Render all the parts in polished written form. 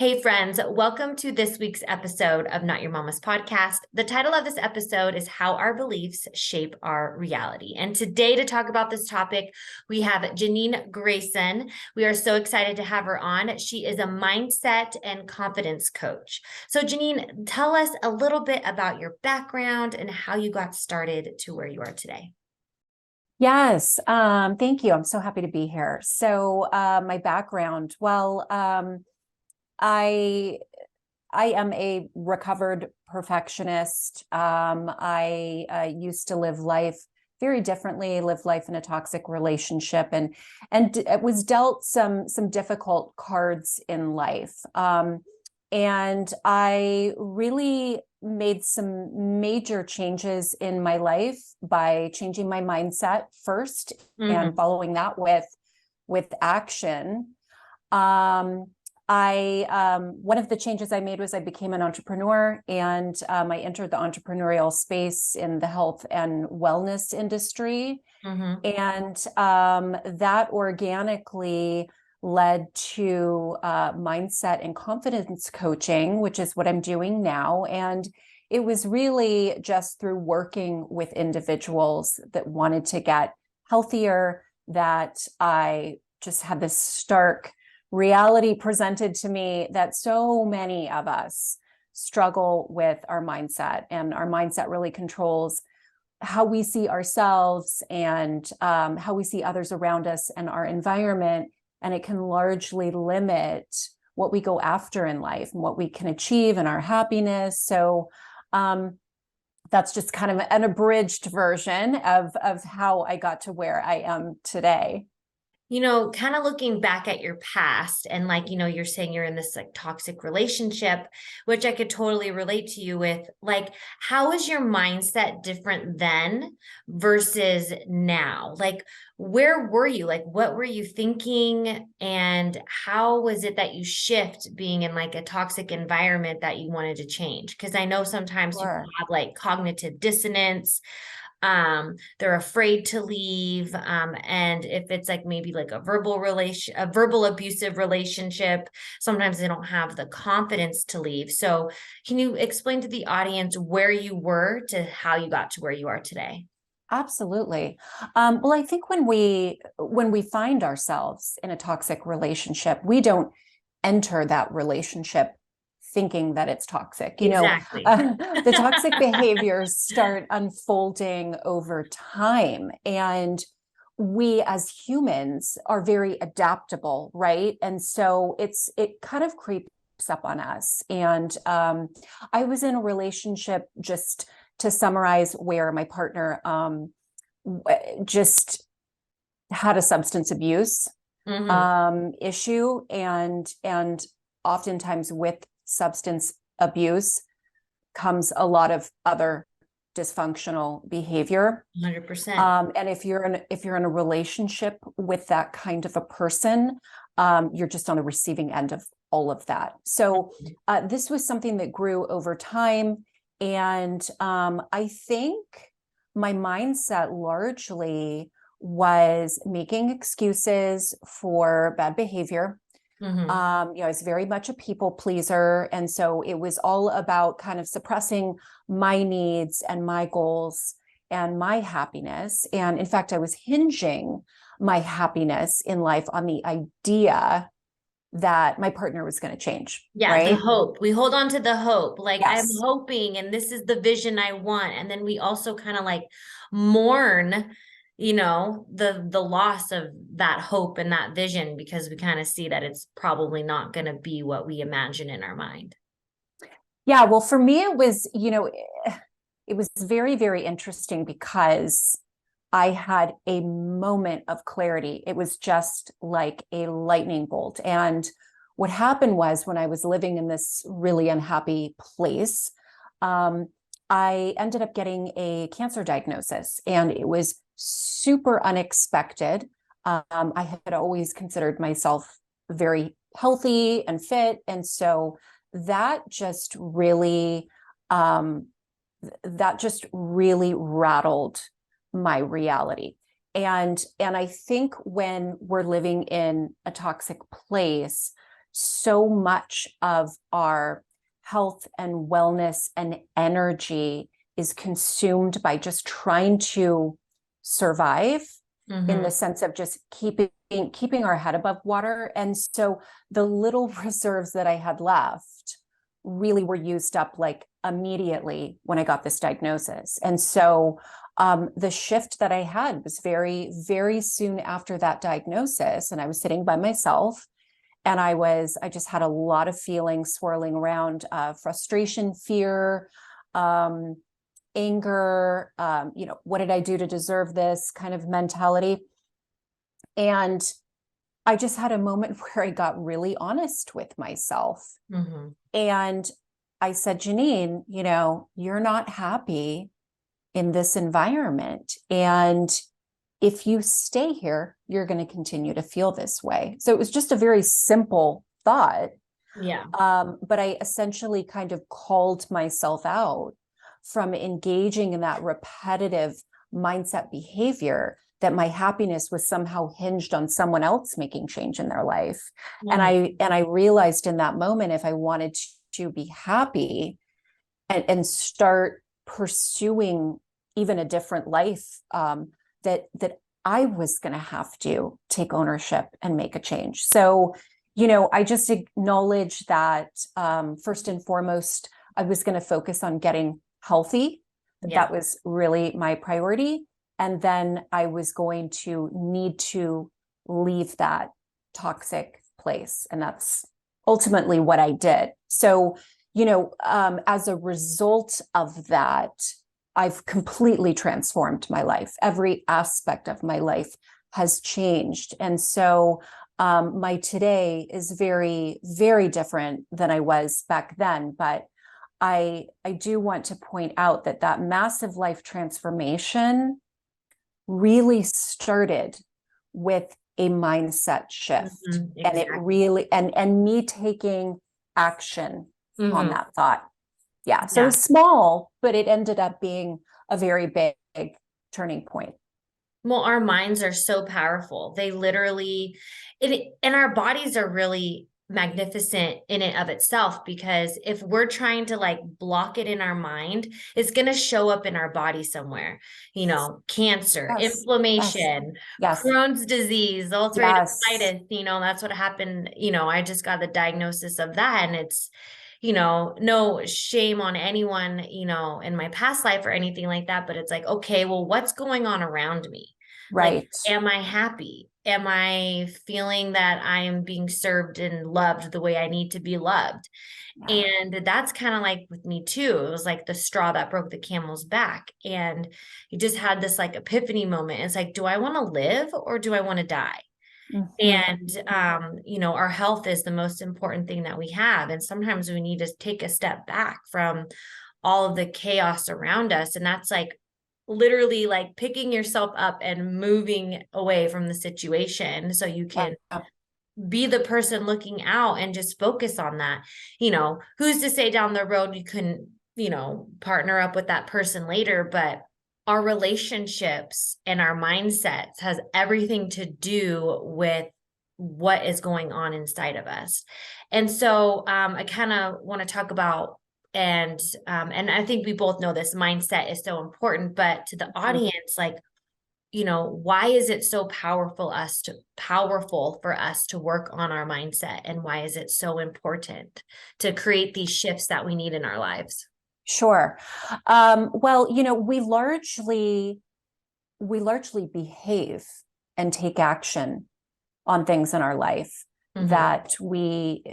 Hey friends, welcome to this week's episode of Not Your Mama's Podcast. The title of this episode is How Our Beliefs Shape Our Reality. And today to talk about this topic, we have Jeanine Grayson. We are so excited to have her on. She is a mindset and confidence coach. So Jeanine, tell us a little bit about your background and how you got started to where you are today. Yes, thank you. I'm so happy to be here. So my background, I am a recovered perfectionist. I used to live life very differently, live life in a toxic relationship, and it was dealt some difficult cards in life. And I really made some major changes in my life by changing my mindset first and following that with action. One of the changes I made was I became an entrepreneur, and I entered the entrepreneurial space in the health and wellness industry. And that organically led to mindset and confidence coaching, which is what I'm doing now. And it was really just through working with individuals that wanted to get healthier that I just had this stark reality presented to me that so many of us struggle with our mindset, and our mindset really controls how we see ourselves and how we see others around us and our environment. And it can largely limit what we go after in life and what we can achieve and our happiness. So that's just kind of an abridged version of how I got to where I am today. Kind of looking back at your past and you're saying you're in this toxic relationship, which I could totally relate to you with. How is your mindset different then versus now? Where were you? What were you thinking? And how was it that you shift being in a toxic environment that you wanted to change? Because I know sometimes Sure. people have cognitive dissonance. They're afraid to leave, and if it's maybe a verbal abusive relationship, sometimes they don't have the confidence to leave. So can you explain to the audience where you were to how you got to where you are today? Absolutely. Well, I think when we find ourselves in a toxic relationship, we don't enter that relationship thinking that it's toxic. Exactly. The toxic behaviors start unfolding over time, and we as humans are very adaptable, right? And so it kind of creeps up on us. And I was in a relationship, just to summarize, where my partner just had a substance abuse issue, and oftentimes with substance abuse comes a lot of other dysfunctional behavior. 100%. And if you're in a relationship with that kind of a person, you're just on the receiving end of all of that. So this was something that grew over time. And I think my mindset largely was making excuses for bad behavior. I was very much a people pleaser. And so it was all about kind of suppressing my needs and my goals and my happiness. And in fact, I was hinging my happiness in life on the idea that my partner was going to change. Yeah, right? the hope. We hold on to the hope. I'm Yes. hoping, and this is the vision I want. And then we also kind of mourn, the loss of that hope and that vision, because we kind of see that it's probably not going to be what we imagine in our mind. Yeah, well, for me, it was, it was very, very interesting because I had a moment of clarity. It was just like a lightning bolt. And what happened was, when I was living in this really unhappy place, I ended up getting a cancer diagnosis, and it was super unexpected. I had always considered myself very healthy and fit. And so that just really, rattled my reality. And I think when we're living in a toxic place, so much of our health and wellness and energy is consumed by just trying to survive, in the sense of just keeping our head above water. And so the little reserves that I had left really were used up like immediately when I got this diagnosis. And so the shift that I had was very, very soon after that diagnosis. And I was sitting by myself, and I just had a lot of feelings swirling around, frustration, fear, anger, what did I do to deserve this kind of mentality. And I just had a moment where I got really honest with myself. And I said, Jeanine, you're not happy in this environment. And if you stay here, you're going to continue to feel this way. So it was just a very simple thought. Yeah. But I essentially kind of called myself out from engaging in that repetitive mindset behavior, that my happiness was somehow hinged on someone else making change in their life. And I realized in that moment, if I wanted to be happy and start pursuing even a different life, that I was going to have to take ownership and make a change. So, I just acknowledge that, first and foremost, I was going to focus on getting healthy. That was really my priority. And then I was going to need to leave that toxic place. And that's ultimately what I did. So, as a result of that, I've completely transformed my life. Every aspect of my life has changed. And so my today is very, very different than I was back then. But I do want to point out that massive life transformation really started with a mindset shift. Exactly. And it really, and me taking action on that thought. Yeah. So it was small, but it ended up being a very big turning point. Well, our minds are so powerful. They literally, and our bodies are really magnificent in and of itself, because if we're trying to like block it in our mind, it's going to show up in our body somewhere, cancer, inflammation, Crohn's disease, ulcerative colitis, that's what happened. I just got the diagnosis of that, and it's, no shame on anyone, in my past life or anything like that, but it's like, okay, well, what's going on around me? Right. Like, am I happy? Am I feeling that I am being served and loved the way I need to be loved? Yeah. And that's kind of like with me too. It was like the straw that broke the camel's back. And you just had this like epiphany moment. It's like, do I want to live or do I want to die? And, our health is the most important thing that we have. And sometimes we need to take a step back from all of the chaos around us. And that's like literally like picking yourself up and moving away from the situation so you can be the person looking out and just focus on that. Who's to say down the road you couldn't, partner up with that person later, but our relationships and our mindsets has everything to do with what is going on inside of us. And so I kind of want to talk about, and I think we both know this, mindset is so important, but to the audience, like, why is it so powerful for us to work on our mindset? And why is it so important to create these shifts that we need in our lives? Sure. Well, we largely behave and take action on things in our life that we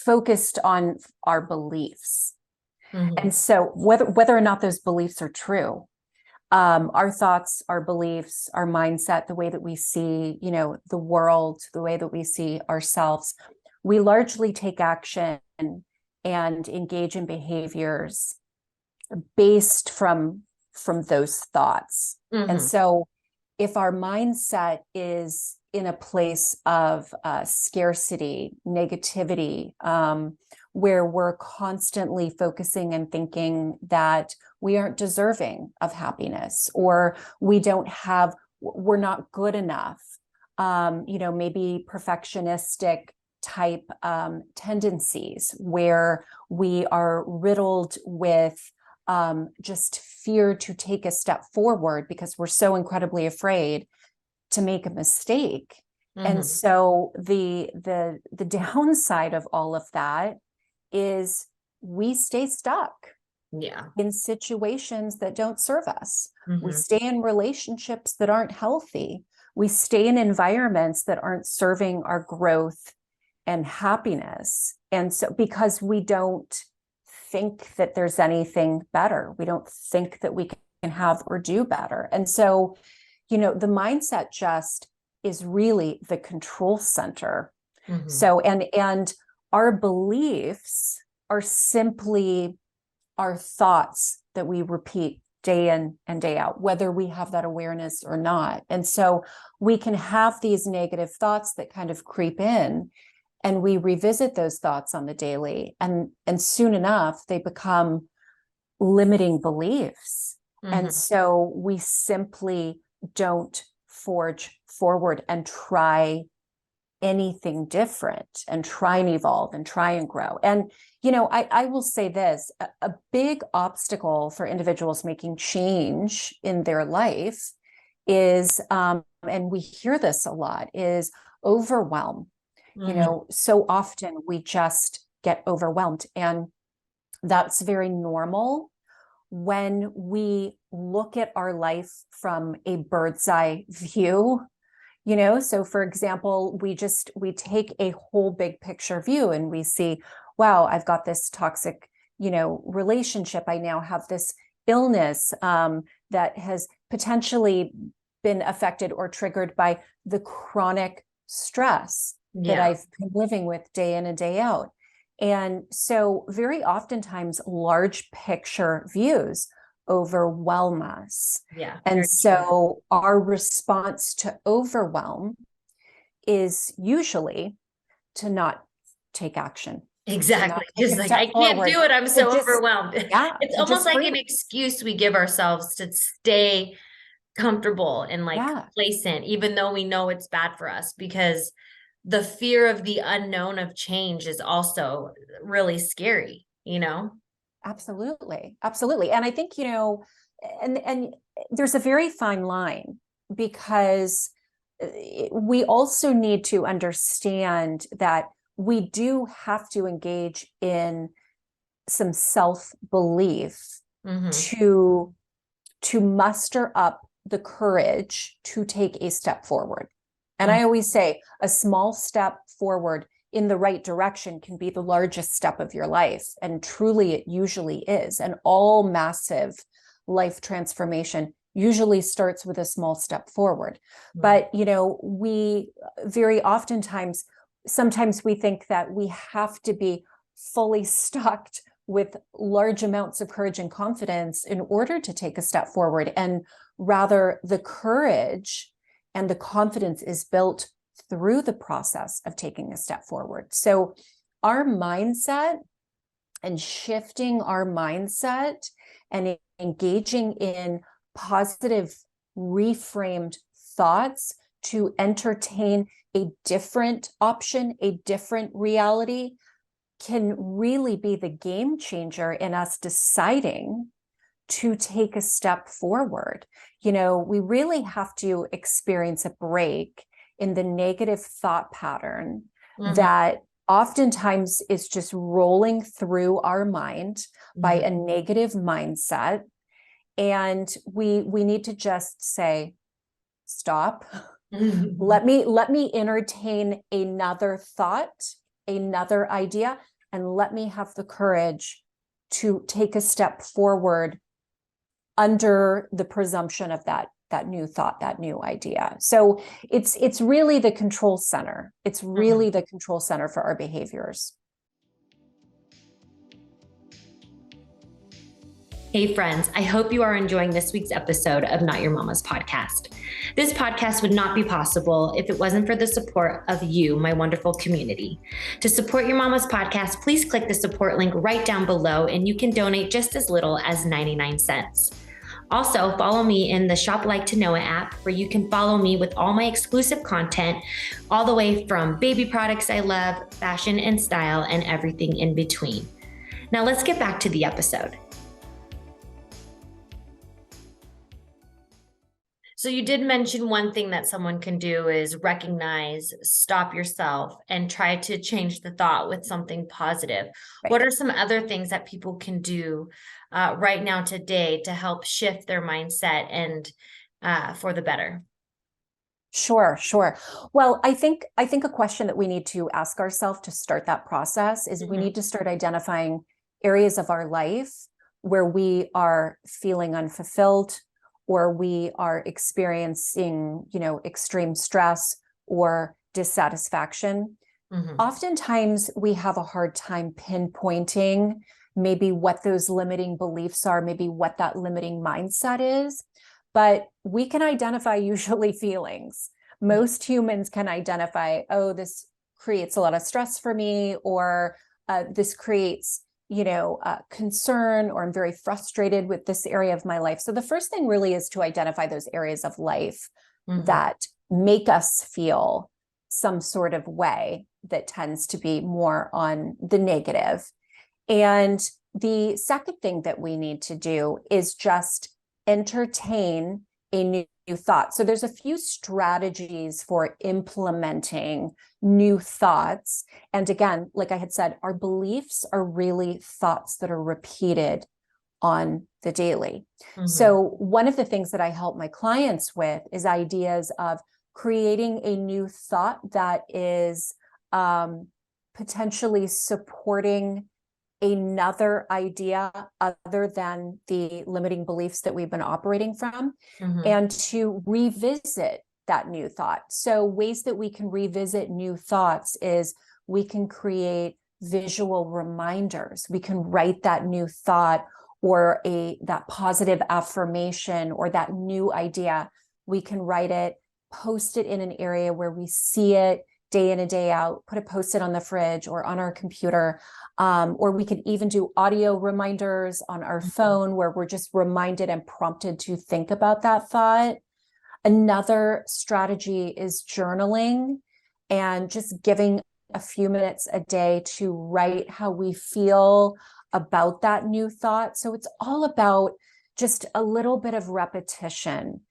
focused on our beliefs. And so whether or not those beliefs are true, our thoughts, our beliefs, our mindset, the way that we see, the world, the way that we see ourselves, we largely take action and engage in behaviors based from those thoughts. And so if our mindset is in a place of scarcity, negativity, where we're constantly focusing and thinking that we aren't deserving of happiness, or we're not good enough, maybe perfectionistic type tendencies where we are riddled with just fear to take a step forward because we're so incredibly afraid to make a mistake. And so the downside of all of that is we stay stuck in situations that don't serve us. We stay in relationships that aren't healthy. We stay in environments that aren't serving our growth and happiness. And so because we don't think that there's anything better, we don't think that we can have or do better. And so, the mindset just is really the control center. So, and our beliefs are simply our thoughts that we repeat day in and day out, whether we have that awareness or not. And so we can have these negative thoughts that kind of creep in, and we revisit those thoughts on the daily, and soon enough they become limiting beliefs. And so we simply don't forge forward and try anything different and try and evolve and try and grow. And I will say this, a big obstacle for individuals making change in their life is, and we hear this a lot, is overwhelm. So often we just get overwhelmed, and that's very normal when we look at our life from a bird's eye view. So for example, we take a whole big picture view and we see, wow, I've got this toxic, relationship. I now have this illness that has potentially been affected or triggered by the chronic stress that I've been living with day in and day out. And so very oftentimes large picture views overwhelm us. And so our response to overwhelm is usually to not take action. Exactly. Just like, I can't do it. I'm so overwhelmed. It's almost like an excuse we give ourselves to stay comfortable and complacent, even though we know it's bad for us, because the fear of the unknown of change is also really scary, Absolutely. Absolutely. And I think, and there's a very fine line, because we also need to understand that we do have to engage in some self-belief to muster up the courage to take a step forward. And I always say a small step forward in the right direction can be the largest step of your life. And truly it usually is. And all massive life transformation usually starts with a small step forward. But, we very oftentimes, sometimes we think that we have to be fully stocked with large amounts of courage and confidence in order to take a step forward. And rather, the courage and the confidence is built through the process of taking a step forward. So our mindset and shifting our mindset and engaging in positive reframed thoughts to entertain a different option, a different reality, can really be the game changer in us deciding to take a step forward. We really have to experience a break in the negative thought pattern that oftentimes is just rolling through our mind by a negative mindset. And we need to just say, stop. Let me entertain another thought, another idea, and let me have the courage to take a step forward under the presumption of that new thought, that new idea. So it's really the control center. It's really the control center for our behaviors. Hey friends, I hope you are enjoying this week's episode of Not Your Mama's podcast. This podcast would not be possible if it wasn't for the support of you, my wonderful community. To support Your Mama's podcast, please click the support link right down below, and you can donate just as little as 99 cents. Also, follow me in the Shop Like to Know It app, where you can follow me with all my exclusive content, all the way from baby products I love, fashion and style, and everything in between. Now, let's get back to the episode. So you did mention one thing that someone can do is recognize, stop yourself, and try to change the thought with something positive. Right. What are some other things that people can do right now today to help shift their mindset and for the better? Sure, sure. Well, I think a question that we need to ask ourselves to start that process is we need to start identifying areas of our life where we are feeling unfulfilled, or we are experiencing, extreme stress or dissatisfaction. Oftentimes we have a hard time pinpointing maybe what those limiting beliefs are, maybe what that limiting mindset is, but we can identify usually feelings. Most humans can identify, oh, this creates a lot of stress for me, or this creates concern, or I'm very frustrated with this area of my life. So the first thing really is to identify those areas of life that make us feel some sort of way that tends to be more on the negative. And the second thing that we need to do is just entertain a new thought. So there's a few strategies for implementing new thoughts. And again, like I had said, our beliefs are really thoughts that are repeated on the daily. So one of the things that I help my clients with is ideas of creating a new thought that is potentially supporting another idea other than the limiting beliefs that we've been operating from, and to revisit that new thought. So ways that we can revisit new thoughts is we can create visual reminders. We can write that new thought, or that positive affirmation, or that new idea. We can write it, post it in an area where we see it day in and day out, put a post-it on the fridge or on our computer. Or we could even do audio reminders on our phone, where we're just reminded and prompted to think about that thought. Another strategy is journaling, and just giving a few minutes a day to write how we feel about that new thought. So it's all about just a little bit of repetition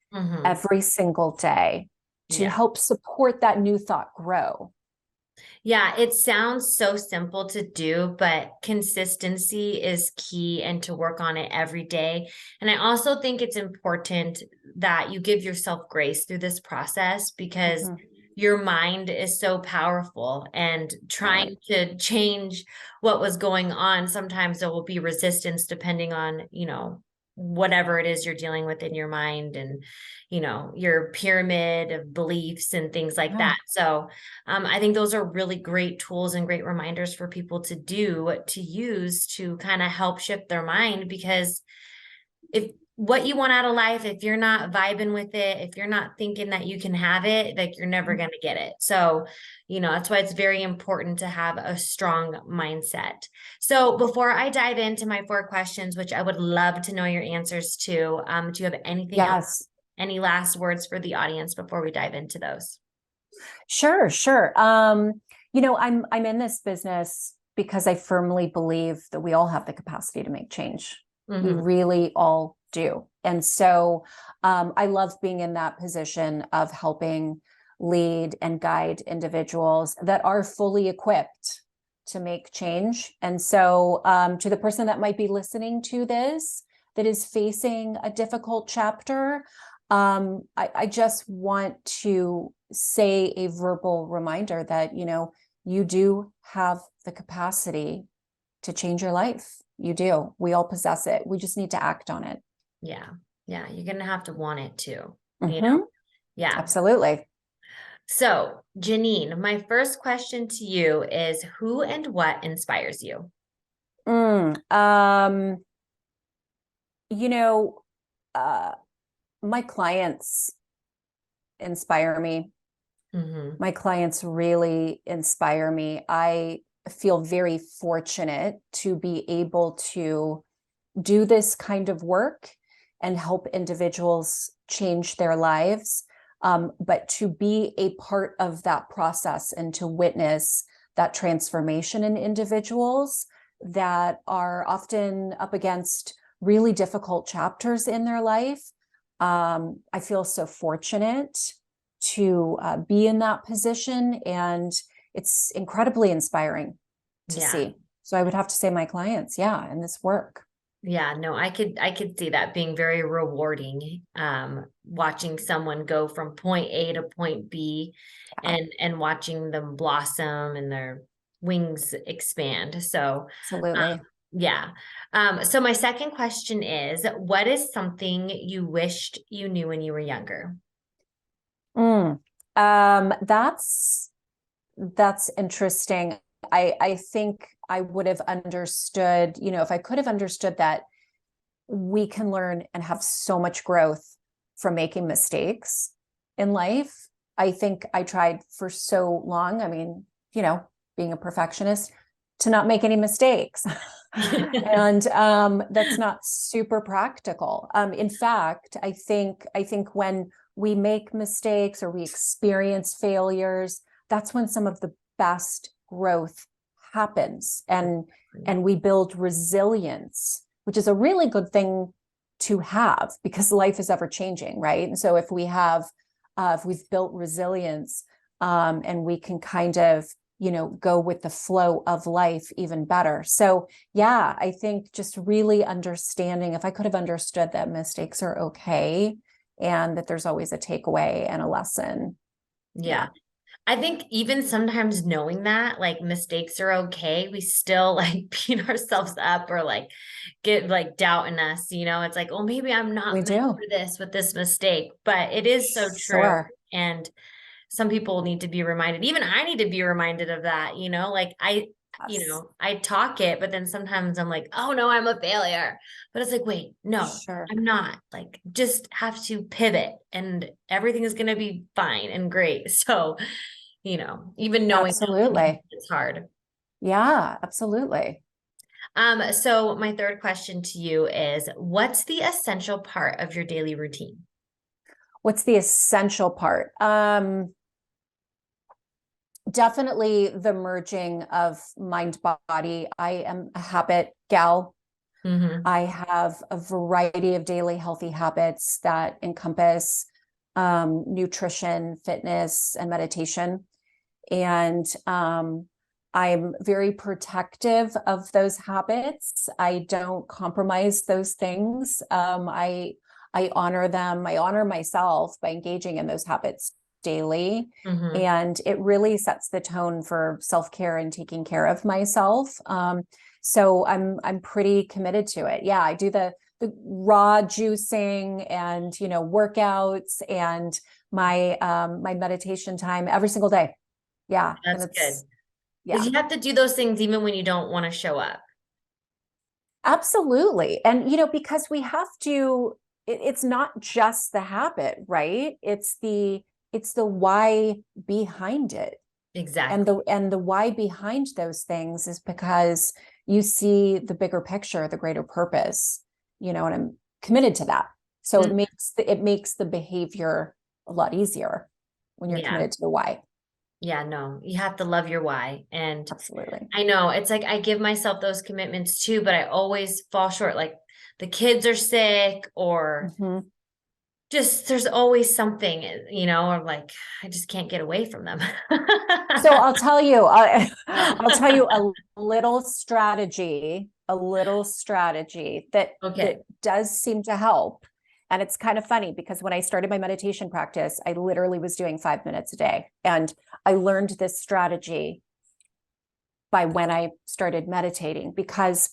every single day to help support that new thought grow. Yeah, it sounds so simple to do, but consistency is key, and to work on it every day. And I also think it's important that you give yourself grace through this process, because your mind is so powerful, and trying to change what was going on, sometimes there will be resistance depending on, whatever it is you're dealing with in your mind, and your pyramid of beliefs and things like that. So I think those are really great tools and great reminders for people to use to kind of help shift their mind. Because if what you want out of life, if you're not vibing with it, if you're not thinking that you can have it, like, you're never going to get it. So, that's why it's very important to have a strong mindset. So before I dive into my 4 questions, which I would love to know your answers to, do you have anything else, any last words for the audience before we dive into those? Sure. I'm in this business because I firmly believe that we all have the capacity to make change. We really all do. And so I love being in that position of helping lead and guide individuals that are fully equipped to make change. And so to the person that might be listening to this, that is facing a difficult chapter, I just want to say a verbal reminder that, you do have the capacity to change your life. You do. We all possess it. We just need to act on it. Yeah. You're going to have to want it too. Yeah. Absolutely. So, Jeanine, my first question to you is, who and what inspires you? My clients inspire me. My clients really inspire me. I feel very fortunate to be able to do this kind of work and help individuals change their lives. But to be a part of that process and to witness that transformation in individuals that are often up against really difficult chapters in their life. I feel so fortunate to be in that position, and it's incredibly inspiring to Yeah. see. So I would have to say my clients, yeah, in this work. Yeah, no, I could see that being very rewarding. Watching someone go from point A to point B Yeah, and watching them blossom and their wings expand. So, absolutely. yeah. So my second question is, what is something you wished you knew when you were younger? Mm. That's interesting. I think I would have understood, if I could have understood that we can learn and have so much growth from making mistakes in life. I think I tried for so long. I mean, being a perfectionist, to not make any mistakes. And that's not super practical. In fact, I think when we make mistakes or we experience failures, that's when some of the best growth happens, and we build resilience, which is a really good thing to have because life is ever changing, right? And so if we've built resilience, and we can kind of, go with the flow of life even better. So yeah, I think just really understanding, if I could have understood that mistakes are okay and that there's always a takeaway and a lesson. Yeah. Yeah, I think even sometimes knowing that like mistakes are okay, we still like beat ourselves up or like get like doubt in us, It's like, oh, maybe I'm we not meant do. for this with this mistake, but it is so true. Sure. And some people need to be reminded, even I need to be reminded of that, like Yes. I talk it, but then sometimes I'm like, oh no, I'm a failure. But it's like, wait, no, Sure. I'm not. Like, just have to pivot and everything is going to be fine and great. So, even knowing that Absolutely. it's hard. Yeah, absolutely. So my third question to you is, what's the essential part of your daily routine? What's the essential part? Definitely the merging of mind body. I am a habit gal. Mm-hmm. I have a variety of daily healthy habits that encompass nutrition, fitness, and meditation. And I'm very protective of those habits. I don't compromise those things. I honor them. I honor myself by engaging in those habits daily. Mm-hmm. And it really sets the tone for self-care and taking care of myself. So I'm pretty committed to it. Yeah, I do the raw juicing and workouts and my meditation time every single day. Yeah, and That's good. it's Because yeah, you have to do those things even when you don't want to show up. absolutely. And because we have to, it's not just the habit, right? It's the why behind it. And Exactly. the why behind those things is because you see the bigger picture, the greater purpose, and I'm committed to that. So Mm, it makes the behavior a lot easier when you're yeah. committed to the why. Yeah, no, you have to love your why. And Absolutely. I know it's like I give myself those commitments too, but I always fall short. Like the kids are sick or Mhm. just there's always something, or like I just can't get away from them. So I'll tell you a little strategy that Okay. does seem to help. And it's kind of funny because when I started my meditation practice, I literally was doing 5 minutes a day. And I learned this strategy by when I started meditating because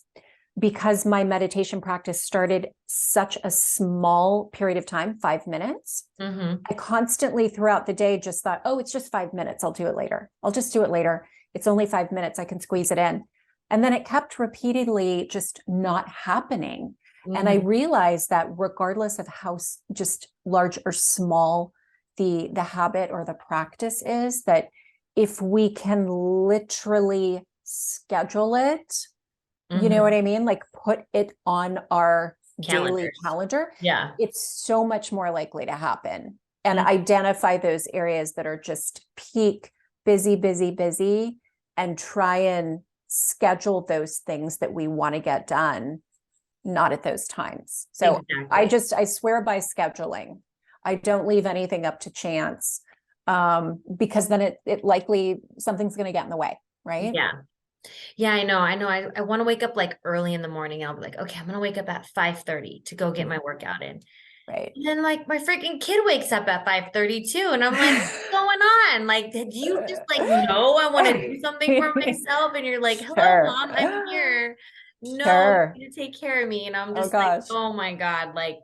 my meditation practice started such a small period of time, 5 minutes. Mm-hmm. I constantly throughout the day just thought, oh, it's just 5 minutes. I'll do it later. I'll just do it later. It's only 5 minutes. I can squeeze it in. And then it kept repeatedly just not happening. And I Mm-hmm. realized that regardless of how just large or small the habit or the practice is, that if we can literally schedule it, you know Mm-hmm. what I mean? Like put it on our daily Calendars. calendar, Yeah. it's so much more likely to happen. And Mm, identify those areas that are just peak busy, busy, busy, and try and schedule those things that we want to get done, not at those times. So exactly. I swear by scheduling. I don't leave anything up to chance, because then it likely something's going to get in the way, right? Yeah. Yeah, I know. I know. I want to wake up like early in the morning. I'll be like, okay, I'm gonna wake up at 5:30 to go get my workout in. Right. And then like my freaking kid wakes up at 5:30 too. And I'm like, what's going on? Like, did you just like no, I want to do something for myself? And you're like, hello, Sure. mom, I'm here. No, Sure. you need to take care of me. And I'm Oh just like, gosh. oh my God, like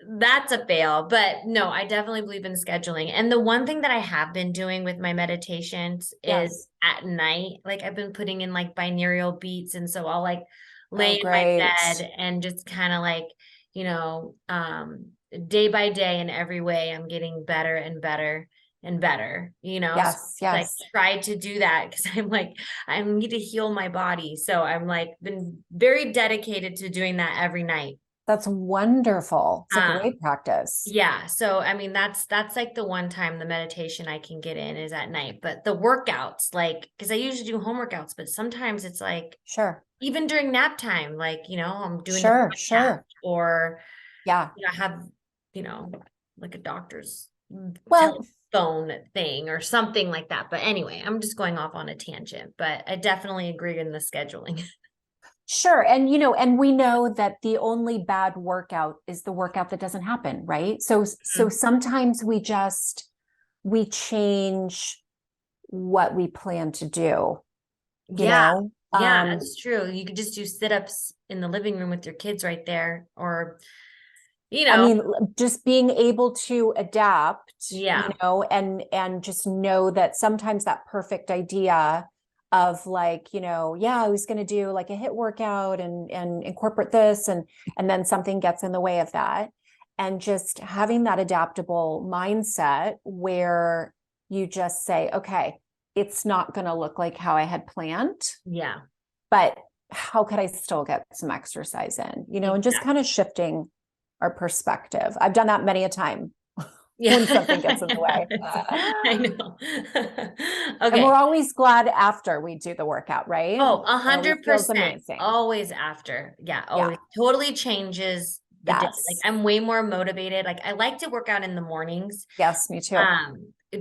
that's a fail. But no, I definitely believe in scheduling. And the one thing that I have been doing with my meditations is Yes. at night, like I've been putting in like binaural beats. And so I'll like lay Oh, in my great. bed and just kind of like, you know, day by day in every way, I'm getting better and better and better, you know? So Yes. I Yes. try to do that because I'm like, I need to heal my body. So I'm like been very dedicated to doing that every night. That's wonderful. It's a Um, great practice. yeah. So I mean that's like the one time the meditation I can get in is at night. But the workouts, like, because I usually do home workouts, but sometimes it's like Sure. even during nap time, like, you know, I'm doing the Sure. podcast Sure. or Yeah. you know, have, you know, like a doctor's Well, telephone thing or something like that. But anyway, I'm just going off on a tangent, but I definitely agree in the scheduling. sure. And, and we know that the only bad workout is the workout that doesn't happen, right? So sometimes we change what we plan to do, you Yeah. know? Yeah, that's true. You could just do sit-ups in the living room with your kids right there or you I know, mean, just being able to adapt, yeah. and just know that sometimes that perfect idea of like, yeah, I was going to do like a hit workout and incorporate this, and then something gets in the way of that. And just having that adaptable mindset where you just say, okay, it's not going to look like how I had planned, Yeah. but how could I still get some exercise in, and just kind Exactly. of shifting our perspective. I've done that many a time Yeah. when something gets in the way. I know. And Okay. we're always glad after we do the workout, right? Oh, a It always hundred feels percent. amazing. Always after. Yeah, Yeah. always totally changes the day. Like Yes. I'm way more motivated. Like I like to work out in the mornings. Yes, me too.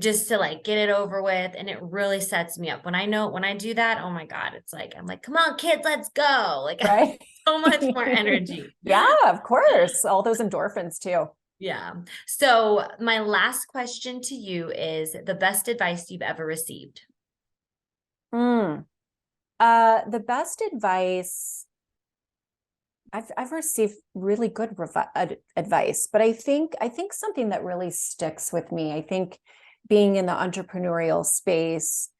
Just to like get it over with. And it really sets me up. When I do that, oh my God, it's like I'm like, come on, kids, let's go. Like Right? so much more energy. Yeah, of course. All those endorphins too. Yeah. So my last question to you is the best advice you've ever received. Mm. The best advice I've received really good advice, but I think something that really sticks with me. I think being in the entrepreneurial space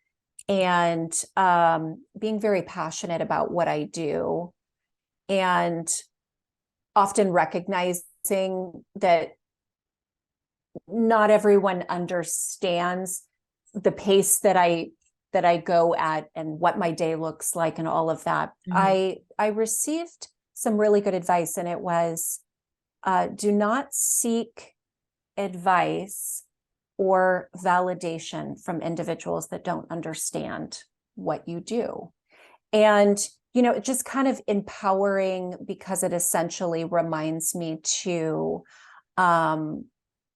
and being very passionate about what I do, and often recognizing that not everyone understands the pace that I go at and what my day looks like and all of that. Mhm. I received some really good advice, and it was, do not seek advice or validation from individuals that don't understand what you do. And, it's just kind of empowering because it essentially reminds me to um,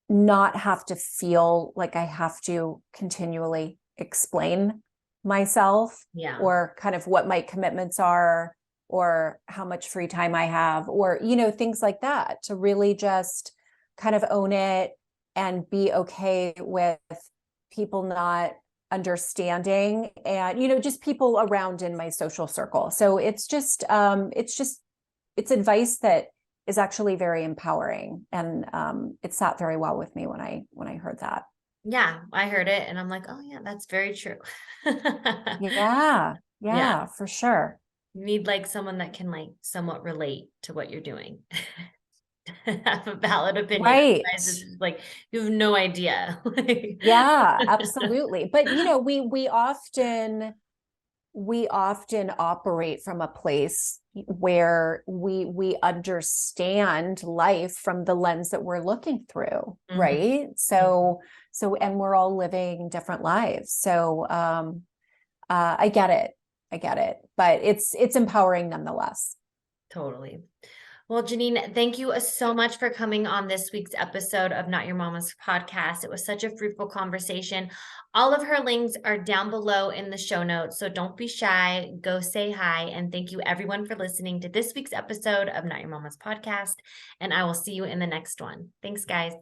not have to feel like I have to continually explain myself, Yeah. or kind of what my commitments are, or how much free time I have, or, things like that, to really just kind of own it and be okay with people not understanding, and, just people around in my social circle. So it's advice that is actually very empowering, and it sat very well with me when I heard that. Yeah. I heard it and I'm like, oh yeah, that's very true. Yeah, Yeah. yeah, for sure. You need like someone that can like somewhat relate to what you're doing. Have a valid opinion. Right. Otherwise, it's just like you have no idea. Like Yeah, absolutely. But we often we often operate from a place where we understand life from the lens that we're looking through, right? So and we're all living different lives. So I get it, but it's empowering nonetheless. Totally. Well, Jeanine, thank you so much for coming on this week's episode of Not Your Mama's podcast. It was such a fruitful conversation. All of her links are down below in the show notes, so don't be shy. Go say hi. And thank you, everyone, for listening to this week's episode of Not Your Mama's podcast. And I will see you in the next one. Thanks, guys.